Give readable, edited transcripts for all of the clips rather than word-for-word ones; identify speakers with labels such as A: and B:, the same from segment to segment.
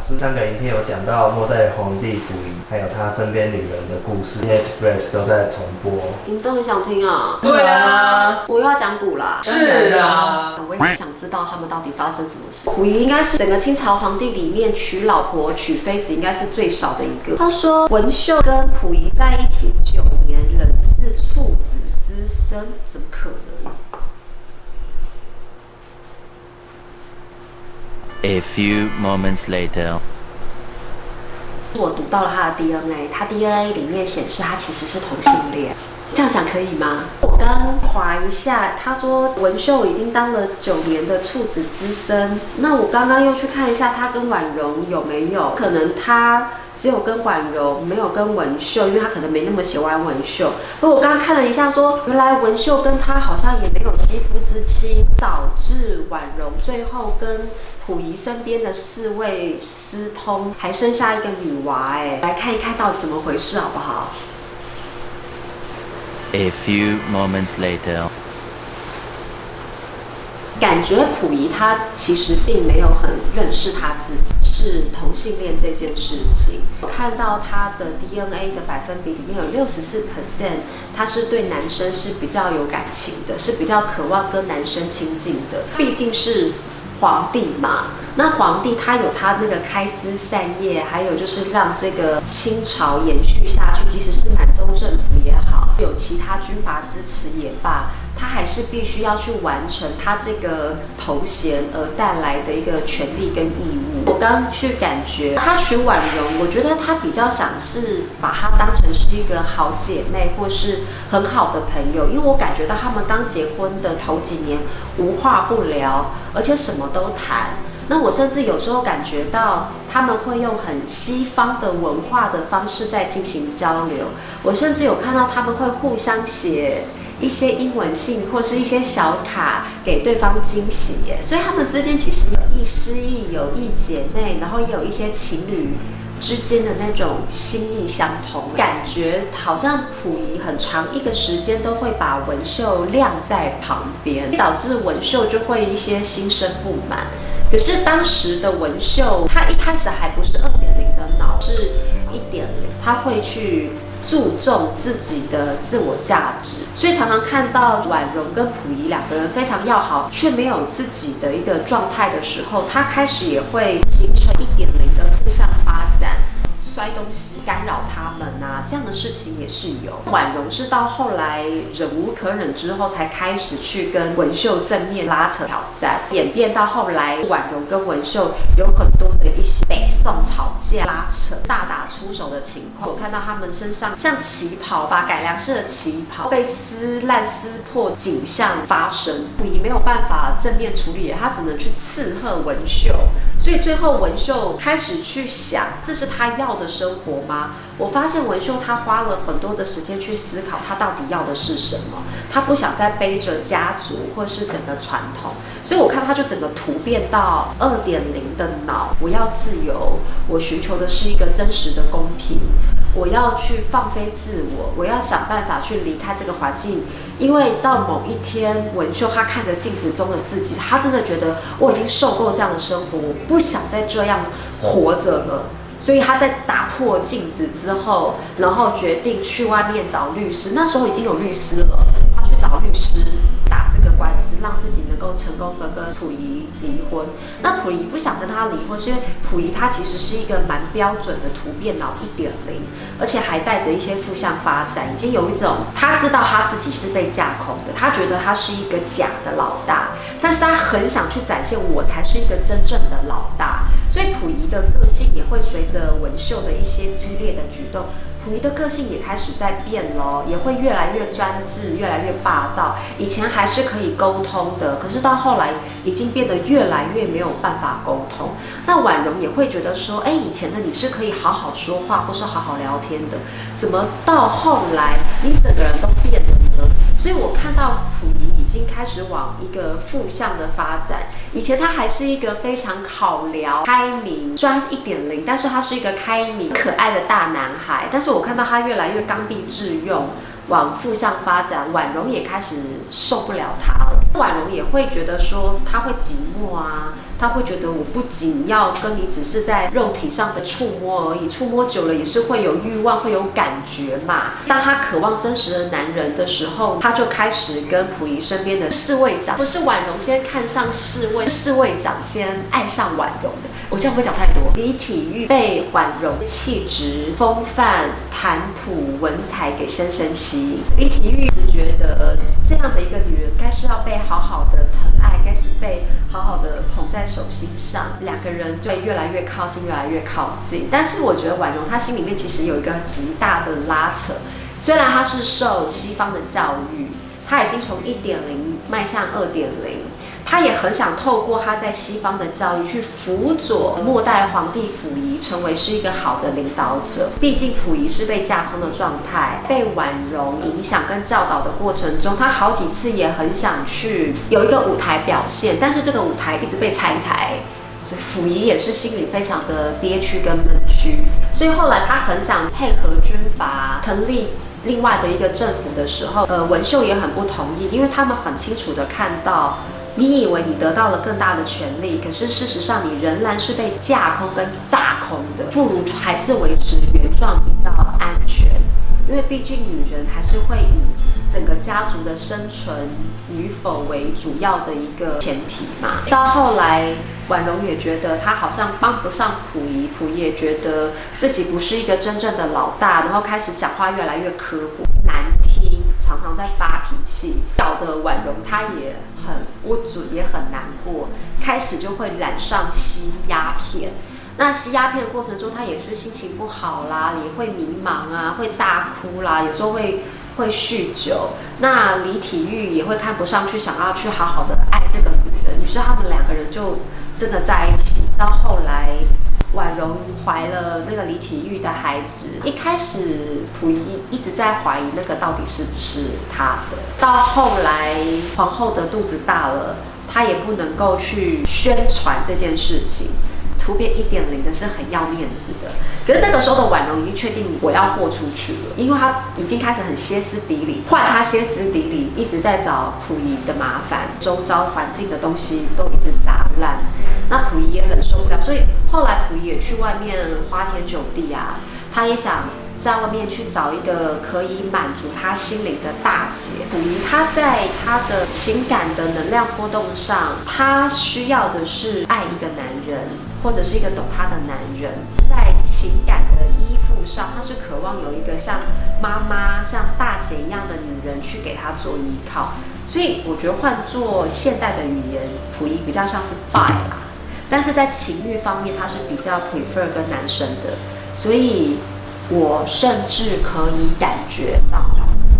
A: 是3个影片有讲到末代皇帝溥仪，还有他身边女人的故事 ，Netflix 都在重播。
B: 你们都很想听啊？
C: 对啊，
B: 我又要讲古啦。
C: 是啊，
B: 我也很想知道他们到底发生什么事。溥仪应该是整个清朝皇帝里面娶老婆、娶妃子应该是最少的一个。他说文秀跟溥仪在一起9年，仍是处子之身，怎么可能
D: ？A few moments later，
B: 我读到了他的 DNA， 他 DNA 里面显示他其实是同性恋，这样讲可以吗？我刚划一下，他说文秀已经当了9年的处子之身，那我刚刚又去看一下他跟婉容有没有，可能他只有跟婉容，没有跟文秀，因为他可能没那么喜欢文秀。而我刚刚看了一下说，原来文秀跟他好像也没有肌肤之亲，导致婉容最后跟溥仪身边的4位私通，还生下一个女娃。来看一看到底怎么回事好不好？
D: A few moments later，
B: 感觉溥仪他其实并没有很认识他自己是同性恋这件事情。我看到他的 DNA 的百分比里面有64%，他是对男生是比较有感情的，是比较渴望跟男生亲近的。毕竟是皇帝嘛，那皇帝他有他那个开枝散叶，还有就是让这个清朝延续下去，即使是满洲政府也好，有其他军阀支持也罢，他还是必须要去完成他这个头衔而带来的一个权利跟义务。我刚去感觉他娶婉容，我觉得他比较想是把她当成是一个好姐妹或是很好的朋友，因为我感觉到他们刚结婚的头几年无话不聊，而且什么都谈。那我甚至有时候感觉到他们会用很西方的文化的方式在进行交流，我甚至有看到他们会互相写一些英文信或是一些小卡给对方惊喜耶，所以他们之间其实有亦师亦友、亦姐妹，然后也有一些情侣之间的那种心意相通，感觉好像溥仪很长一个时间都会把文秀晾在旁边，导致文秀就会一些心生不满。可是当时的文秀，她一开始还不是2.0的脑，是1.0，她会去注重自己的自我价值，所以常常看到婉容跟溥仪2个人非常要好，却没有自己的一个状态的时候，她开始也会形成1.0的负向发展。摔东西干扰他们啊，这样的事情也是有。婉容是到后来忍无可忍之后，才开始去跟文秀正面拉扯挑战，演变到后来婉容跟文秀有很多的一些北宋吵架、拉扯、大打出手的情况。我看到他们身上像旗袍吧，改良式的旗袍被撕烂、撕破景象发生，溥仪没有办法正面处理，他只能去斥喝文秀。所以最后文秀开始去想，这是他要的生活吗？我发现文秀他花了很多的时间去思考，他到底要的是什么。他不想再背着家族或是整个传统，所以我看他就整个突变到2.0的脑。我要自由，我寻求的是一个真实的公平。我要去放飞自我，我要想办法去离开这个环境，因为到某一天，文秀她看着镜子中的自己，她真的觉得我已经受够这样的生活，我不想再这样活着了。所以她在打破镜子之后，然后决定去外面找律师。那时候已经有律师了，她去找律师打这个官司，让自己能够成功的跟溥仪离婚。那溥仪不想跟他离婚，是因为溥仪他其实是一个蛮标准的突变脑1.0，而且还带着一些负向发展，已经有一种他知道他自己是被架空的，他觉得他是一个假的老大，但是他很想去展现我才是一个真正的老大。所以溥仪的个性也会随着文秀的一些激烈的举动，溥仪的个性也开始在变咯，也会越来越专制，越来越霸道。以前还是可以沟通的，可是到后来已经变得越来越没有办法沟通。那婉容也会觉得说，以前的你是可以好好说话或是好好聊天的，怎么到后来你整个人都变了呢？所以我看到溥仪已经开始往一个负向的发展。以前他还是一个非常好聊、开明，虽然他是1.0，但是他是一个开明、可爱的大男孩。但是我看到他越来越刚愎自用，往负向发展。婉容也开始受不了他了，婉容也会觉得说他会寂寞啊，他会觉得我不仅要跟你只是在肉体上的触摸而已，触摸久了也是会有欲望，会有感觉嘛。当他渴望真实的男人的时候，他就开始跟溥仪身边的侍卫长，不是婉容先看上侍卫长先爱上婉容的。我这样会讲太多。李体育被婉容气质、风范、谈吐、文采给深深吸引。李体育觉得这样的一个女人，该是要被好好的疼爱，该是被好好的捧在手心上。两个人就会越来越靠近，越来越靠近。但是我觉得婉容她心里面其实有一个极大的拉扯，虽然她是受西方的教育，她已经从1.0迈向2.0。他也很想透过他在西方的教育去辅佐末代皇帝溥仪成为是一个好的领导者。毕竟溥仪是被架空的状态，被婉容影响跟教导的过程中，他好几次也很想去有一个舞台表现，但是这个舞台一直被拆台，所以溥仪也是心里非常的憋屈跟闷屈。所以后来他很想配合军阀成立另外的一个政府的时候，文秀也很不同意，因为他们很清楚的看到。你以为你得到了更大的权利，可是事实上你仍然是被架空跟炸空的，不如还是维持原状比较安全。因为毕竟女人还是会以整个家族的生存与否为主要的一个前提嘛。到后来，婉容也觉得她好像帮不上溥仪，溥仪也觉得自己不是一个真正的老大，然后开始讲话越来越刻薄、难听，常常在发脾气，搞得婉容她也很不准，也很难过，开始就会染上吸鸦片。那吸鸦片的过程中，她也是心情不好啦，也会迷茫啊，会大哭啦，有时候会酗酒。那李体育也会看不上去，想要去好好的爱这个女人，于是他们两个人就真的在一起。到后来，婉容怀了那个李体育的孩子，一开始溥仪一直在怀疑那个到底是不是他的。到后来皇后的肚子大了，他也不能够去宣传这件事情。突变1.0的是很要面子的，可是那个时候的婉容已经确定我要豁出去了，因为他已经开始很歇斯底里，换他歇斯底里，一直在找溥仪的麻烦，周遭环境的东西都一直砸烂，那溥仪也忍受不了，所以后来溥仪也去外面花天酒地啊，他也想在外面去找一个可以满足他心灵的大姐。溥仪他在他的情感的能量波动上，他需要的是爱一个男人，或者是一个懂他的男人。在情感的依附上，他是渴望有一个像妈妈、像大姐一样的女人去给他做依靠。所以我觉得换作现代的语言，溥仪比较像是 bi 啦，但是在情欲方面，他是比较 prefer 跟男生的，所以。我甚至可以感觉到，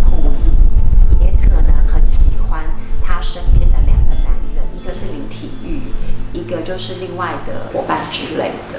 B: 溥仪也可能很喜欢他身边的2个男人，一个是李体育，一个就是另外的伙伴之类的。